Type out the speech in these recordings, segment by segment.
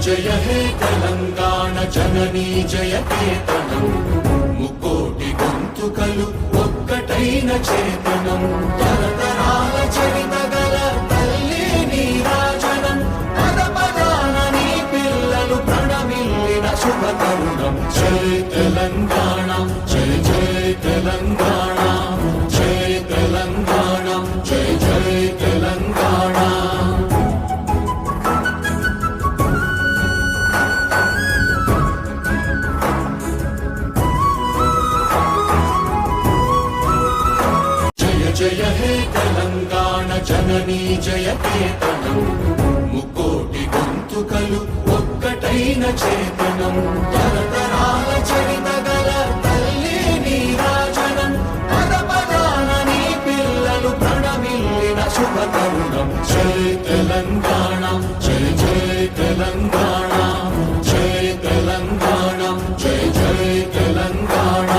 జయ హే తెలంగాణ జననీ జయ కేతనం ముకోటి గొంతుకలు ఒక్కటైన చేతనం తరతరాల చరిత గల తల్లి నీరాజనం పద పదాన నీ పిల్లలు ప్రణమిల్లిన శుభ తరుణం జై తెలంగాణ జై జై తెలంగాణ జై తెలంగాణ జై జై తెలంగాణ జయ హే తెలంగాణ జననీ జయ కేతనం ముకోటి గొంతుకలు ఒక్కటైన చేతనం తరతరాల చరిత గల తల్లి నీరాజనం పద పదాన నీ పిల్లలు ప్రణమిల్లిన శుభ తరుణం జై తెలంగాణ జై జై తెలంగాణ జై తెలంగాణ జై జై తెలంగాణ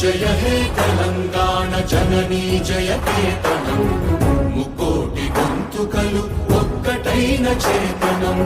జయ హే తెలంగాణ జననీ జయ కేతనం ముకోటి గొంతుకలు ఒక్కటైన చేతనం